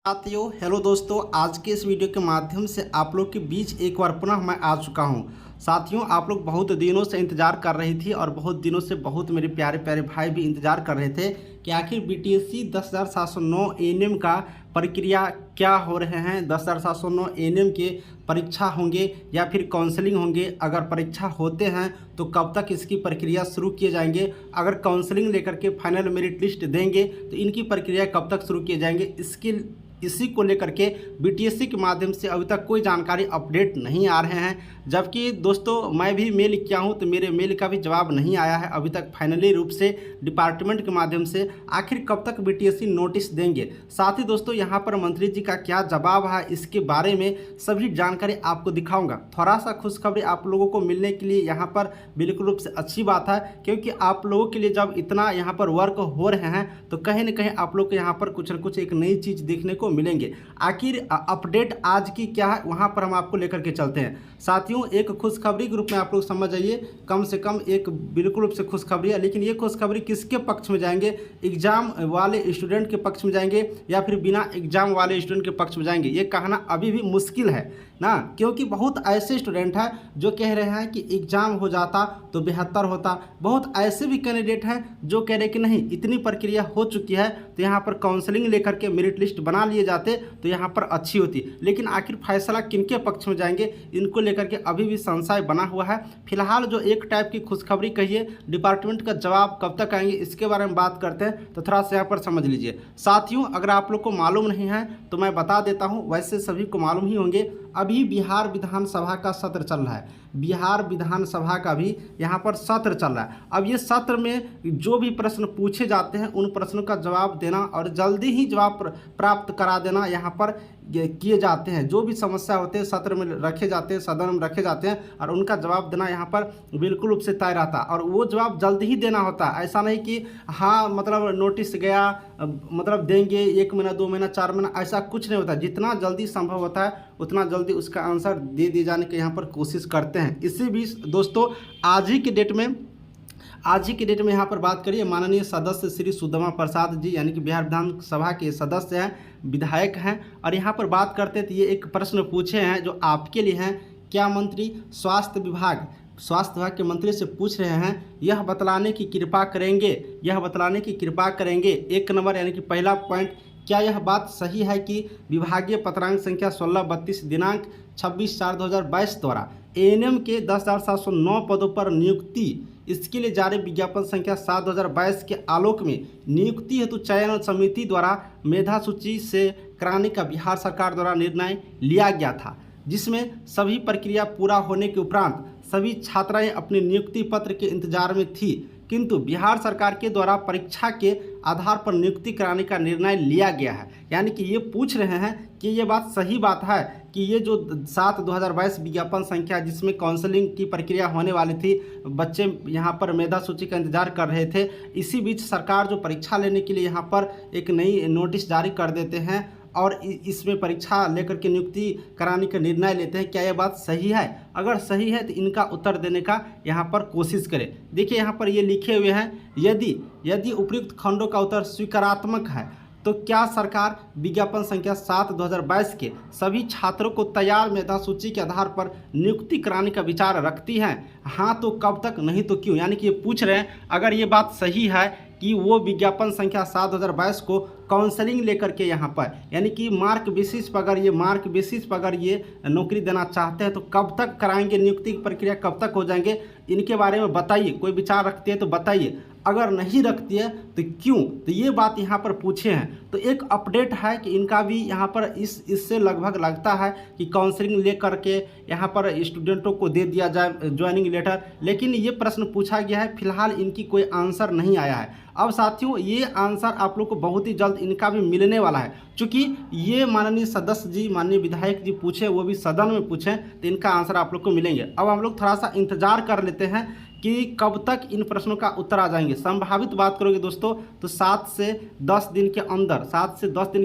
साथियों हेलो दोस्तों, आज के इस वीडियो के माध्यम से आप लोग के बीच एक बार पुनः मैं आ चुका हूं। साथियों, आप लोग बहुत दिनों से इंतज़ार कर रही थी और बहुत दिनों से बहुत मेरे प्यारे प्यारे भाई भी इंतज़ार कर रहे थे कि आखिर बीटीएससी 10,709 एएनएम का प्रक्रिया क्या हो रहे हैं। 10,709 एएनएम के परीक्षा होंगे या फिर काउंसलिंग होंगे। अगर परीक्षा होते हैं तो कब तक इसकी प्रक्रिया शुरू किए जाएंगे। अगर काउंसलिंग लेकर के फाइनल मेरिट लिस्ट देंगे तो इनकी प्रक्रिया कब तक शुरू किए जाएंगे। इसी को लेकर के बीटीएससी के माध्यम से अभी तक कोई जानकारी अपडेट नहीं आ रहे हैं। जबकि दोस्तों मैं भी मेल किया हूं तो मेरे मेल का भी जवाब नहीं आया है अभी तक फाइनली रूप से डिपार्टमेंट के माध्यम से। आखिर कब तक बीटीएससी नोटिस देंगे। साथ ही दोस्तों यहाँ पर मंत्री जी का क्या जवाब है इसके बारे में सभी जानकारी आपको दिखाऊंगा। थोड़ा सा खुशखबरी आप लोगों को मिलने के लिए यहाँ पर बिल्कुल रूप से अच्छी बात है, क्योंकि आप लोगों के लिए जब इतना यहाँ पर वर्क हो रहे हैं तो कहीं ना कहीं आप लोग को यहाँ पर कुछ न कुछ एक नई चीज़ देखने को मिलेंगे। आखिर अपडेट आज की क्या है वहां पर हम आपको लेकर के चलते हैं। साथियों, एक खुशखबरी के रूप में आप लोग समझ जाइए, कम से कम एक बिल्कुल रूप से खुशखबरी है। लेकिन ये खुशखबरी किसके पक्ष में जाएंगे, एग्जाम वाले स्टूडेंट के पक्ष में जाएंगे या फिर बिना एग्जाम वाले स्टूडेंट के पक्ष में जाएंगे, ये कहना अभी भी मुश्किल है ना। क्योंकि बहुत ऐसे स्टूडेंट हैं जो कह रहे हैं कि एग्जाम हो जाता तो बेहतर होता। बहुत ऐसे भी कैंडिडेट हैं जो कह रहे हैं कि नहीं, इतनी प्रक्रिया हो चुकी है तो यहाँ पर काउंसलिंग लेकर के मेरिट लिस्ट बना लिए जाते तो यहाँ पर अच्छी होती। लेकिन आखिर फैसला किनके पक्ष में जाएंगे इनको लेकर के अभी भी संशय बना हुआ है। फिलहाल जो एक टाइप की खुशखबरी कहिए, डिपार्टमेंट का जवाब कब तक आएंगे इसके बारे में बात करते हैं तो थोड़ा सा यहाँ पर समझ लीजिए। साथियों, अगर आप लोग को मालूम नहीं है तो मैं बता देता हूँ, वैसे सभी को मालूम ही होंगे। अभी बिहार विधानसभा का सत्र चल रहा है। बिहार विधानसभा का भी यहाँ पर सत्र चल रहा है। अब ये सत्र में जो भी प्रश्न पूछे जाते हैं उन प्रश्नों का जवाब देना और जल्दी ही जवाब प्राप्त करा देना यहाँ पर किए जाते हैं। जो भी समस्या होते हैं सत्र में रखे जाते हैं, सदन में रखे जाते हैं और उनका जवाब देना यहाँ पर बिल्कुल रूप से तय रहता है। और वो जवाब जल्दी ही देना होता है। ऐसा नहीं कि हाँ मतलब नोटिस गया मतलब देंगे 1 महीना 2 महीना 4 महीना, ऐसा कुछ नहीं होता। जितना जल्दी संभव होता है उतना जल्दी उसका आंसर दे दिए जाने की यहाँ पर कोशिश करते हैं। इसी बीच दोस्तों आज ही की डेट में यहाँ पर बात करिए, माननीय सदस्य श्री सुदामा प्रसाद जी यानी कि बिहार विधानसभा के सदस्य हैं, विधायक हैं। और यहाँ पर बात करते तो ये एक प्रश्न पूछे हैं जो आपके लिए हैं। क्या मंत्री स्वास्थ्य विभाग के मंत्री से पूछ रहे हैं, यह बतलाने की कृपा करेंगे 1 नंबर यानी कि पहला पॉइंट, क्या यह बात सही है कि विभागीय पत्रांक संख्या 1632 दिनांक 26/4/2022 द्वारा एएनएम के 10,709 पदों पर नियुक्ति, इसके लिए जारी विज्ञापन संख्या 7/2022 के आलोक में नियुक्ति हेतु चयन समिति द्वारा मेधा सूची से कराने का बिहार सरकार द्वारा निर्णय लिया गया था, जिसमें सभी प्रक्रिया पूरा होने के उपरांत सभी छात्राएं अपने नियुक्ति पत्र के इंतजार में थी, किंतु बिहार सरकार के द्वारा परीक्षा के आधार पर नियुक्ति कराने का निर्णय लिया गया है। यानी कि ये पूछ रहे हैं कि ये बात सही बात है कि ये जो 7/2022 विज्ञापन संख्या जिसमें काउंसलिंग की प्रक्रिया होने वाली थी, बच्चे यहाँ पर मेधा सूची का इंतजार कर रहे थे, इसी बीच सरकार जो परीक्षा लेने के लिए यहाँ पर एक नई नोटिस जारी कर देते हैं और इसमें परीक्षा लेकर के नियुक्ति कराने का निर्णय लेते हैं। क्या यह बात सही है? अगर सही है तो इनका उत्तर देने का यहाँ पर कोशिश करें। देखिए यहाँ पर ये लिखे हुए हैं, यदि उपयुक्त खंडों का उत्तर स्वीकारात्मक है तो क्या सरकार विज्ञापन संख्या 7/2022 के सभी छात्रों को तैयार मेधा सूची के आधार पर नियुक्ति कराने का विचार रखती है? हाँ तो कब तक, नहीं तो क्यों। यानी कि ये पूछ रहे हैं अगर ये बात सही है कि वो विज्ञापन संख्या 7/2022 को काउंसलिंग लेकर के यहाँ पर यानी कि मार्क बेसिस पर अगर ये नौकरी देना चाहते हैं तो कब तक कराएंगे, नियुक्ति की प्रक्रिया कब तक हो जाएंगे, इनके बारे में बताइए। कोई विचार रखती है तो बताइए, अगर नहीं रखती है तो क्यों। तो ये बात यहाँ पर पूछे हैं। तो एक अपडेट है कि इनका भी यहाँ पर इससे लगभग लगता है कि काउंसलिंग ले करके यहाँ पर स्टूडेंटों को दे दिया जाए ज्वाइनिंग लेटर। लेकिन ये प्रश्न पूछा गया है, फिलहाल इनकी कोई आंसर नहीं आया है। अब साथियों ये आंसर आप लोग को बहुत ही जल्द इनका भी मिलने वाला है, क्योंकि ये माननीय सदस्य जी, माननीय विधायक जी पूछे, वो भी सदन में पूछे, तो इनका आंसर आप लोग को मिलेंगे। अब हम लोग थोड़ा सा इंतजार कर लेते हैं कि कब तक इन प्रश्नों का उत्तर आ जाएंगे। संभावित बात करोगे दोस्तों तो 7 से 10 दिन के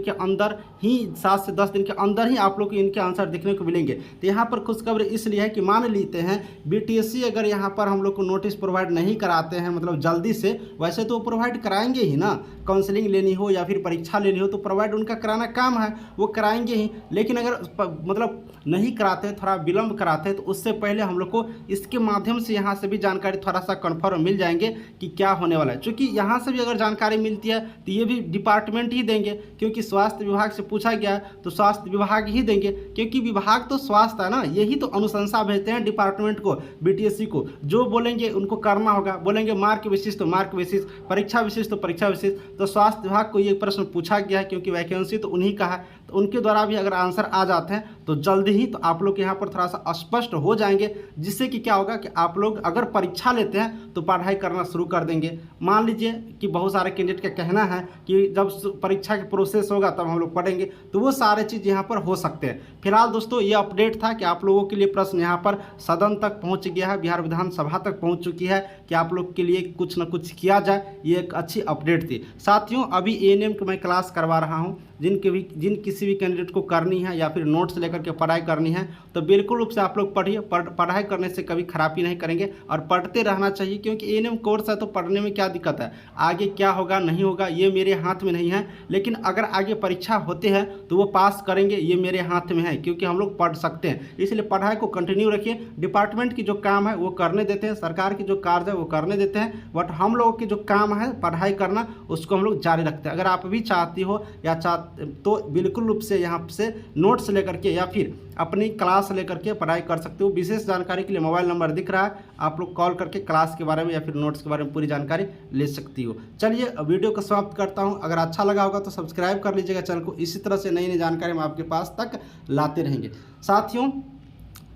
अंदर ही 7 से 10 दिन के अंदर ही आप लोग को इनके आंसर देखने को मिलेंगे। तो यहाँ पर खुशखबरी इसलिए है कि मान लेते हैं बीटीएससी अगर यहाँ पर हम लोग को नोटिस प्रोवाइड नहीं कराते हैं मतलब जल्दी से, वैसे तो प्रोवाइड कराएंगे ही ना, काउंसलिंग लेनी हो या फिर परीक्षा लेनी हो तो प्रोवाइड उनका कराना काम है, वो कराएंगे ही। लेकिन अगर मतलब नहीं कराते हैं, थोड़ा विलम्ब कराते हैं, तो उससे पहले हम लोग को इसके माध्यम से यहाँ से भी जानकारी थोड़ा सा कन्फर्म मिल जाएंगे कि क्या होने वाला है। क्योंकि यहाँ से भी अगर जानकारी मिलती है तो ये भी डिपार्टमेंट ही देंगे, क्योंकि स्वास्थ्य विभाग से पूछा गया तो स्वास्थ्य विभाग ही देंगे, क्योंकि विभाग तो स्वास्थ्य है ना, यही तो अनुशंसा भेजते हैं डिपार्टमेंट को, बीटीएससी को। जो बोलेंगे उनको करना होगा, बोलेंगे मार्क बेसिस तो मार्क बेसिस, परीक्षा विशेष तो परीक्षा विशेष। तो स्वास्थ्य विभाग को ये प्रश्न पूछा गया है क्योंकि वैकेंसी तो उन्हीं का है, तो उनके द्वारा भी अगर आंसर आ जाते हैं तो जल्दी ही तो आप लोग यहाँ पर थोड़ा सा स्पष्ट हो जाएंगे, जिससे कि क्या होगा कि आप लोग अगर परीक्षा लेते हैं तो पढ़ाई करना शुरू कर देंगे। मान लीजिए कि बहुत सारे कैंडिडेट का कहना है कि जब परीक्षा की प्रोसेस होगा तब हम लोग पढ़ेंगे, तो वो सारे चीज़ यहाँ पर हो सकते हैं। फिलहाल दोस्तों ये अपडेट था कि आप लोगों के लिए प्रश्न यहाँ पर सदन तक पहुँच गया है, बिहार विधानसभा तक पहुँच चुकी है कि आप लोग के लिए कुछ न कुछ किया जाए, ये एक अच्छी अपडेट थी। साथियों अभी एएनएम की मैं क्लास करवा रहा हूँ, जिन किसी भी कैंडिडेट को करनी है या फिर नोट्स लेकर के पढ़ाई करनी है तो बिल्कुल रूप से आप लोग पढ़िए। पढ़ाई करने से कभी खराबी नहीं करेंगे और पढ़ते रहना चाहिए, क्योंकि एएनएम कोर्स है तो पढ़ने में क्या दिक्कत है। आगे क्या होगा नहीं होगा ये मेरे हाथ में नहीं है, लेकिन अगर आगे परीक्षा होते हैं तो वो पास करेंगे ये मेरे हाथ में है, क्योंकि हम लोग पढ़ सकते हैं। इसलिए पढ़ाई को कंटिन्यू रखिए। डिपार्टमेंट की जो काम है वो करने देते हैं, सरकार की जो कार्य है वो करने देते हैं, बट हम लोगों की जो काम है पढ़ाई करना उसको हम लोग जारी रखते हैं। अगर आप भी चाहती हो या तो बिल्कुल रूप से यहाँ से नोट्स लेकर के या फिर अपनी क्लास लेकर के पढ़ाई कर सकते हो। विशेष जानकारी के लिए मोबाइल नंबर दिख रहा है, आप लोग कॉल करके क्लास के बारे में या फिर नोट्स के बारे में पूरी जानकारी ले सकती हो। चलिए वीडियो को समाप्त करता हूँ। अगर अच्छा लगा होगा तो सब्सक्राइब कर लीजिएगा चैनल को, इसी तरह से नई नई जानकारी हम आपके पास तक लाते रहेंगे। साथियों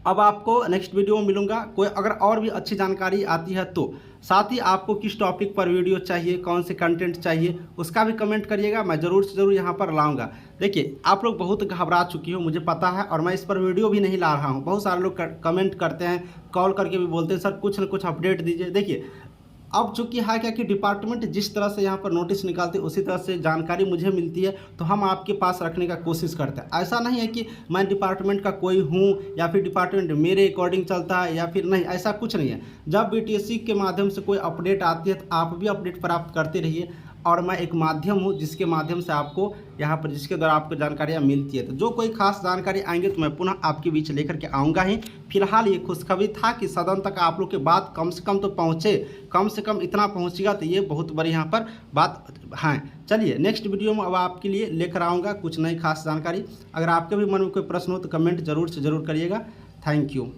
अब आपको नेक्स्ट वीडियो में मिलूंगा। कोई अगर और भी अच्छी जानकारी आती है तो साथ ही आपको किस टॉपिक पर वीडियो चाहिए, कौन से कंटेंट चाहिए, उसका भी कमेंट करिएगा, मैं ज़रूर से ज़रूर यहाँ पर लाऊंगा। देखिए आप लोग बहुत घबरा चुकी हो, मुझे पता है, और मैं इस पर वीडियो भी नहीं ला रहा हूँ। बहुत सारे लोग कमेंट करते हैं, कॉल करके भी बोलते हैं सर कुछ न कुछ अपडेट दीजिए। देखिए अब चूँकि है क्या कि डिपार्टमेंट जिस तरह से यहाँ पर नोटिस निकालते हैं उसी तरह से जानकारी मुझे मिलती है, तो हम आपके पास रखने का कोशिश करते हैं। ऐसा नहीं है कि मैं डिपार्टमेंट का कोई हूँ या फिर डिपार्टमेंट मेरे अकॉर्डिंग चलता है या फिर नहीं, ऐसा कुछ नहीं है। जब बीटीएससी के माध्यम से कोई अपडेट आती है तो आप भी अपडेट प्राप्त करते रहिए, और मैं एक माध्यम हूँ जिसके माध्यम से आपको यहाँ पर जिसके द्वारा आपको जानकारियाँ मिलती है। तो जो कोई खास जानकारी आएंगे तो मैं पुनः आपके बीच लेकर के आऊँगा ही। फिलहाल ये खुशखबरी था कि सदन तक आप लोग के बात कम से कम तो पहुँचे, कम से कम इतना पहुँचेगा तो ये बहुत बड़ी यहाँ पर बात है। चलिए नेक्स्ट वीडियो में अब आपके लिए लेकर आऊँगा कुछ नई खास जानकारी। अगर आपके भी मन में कोई प्रश्न हो तो कमेंट जरूर से ज़रूर करिएगा। Thank you.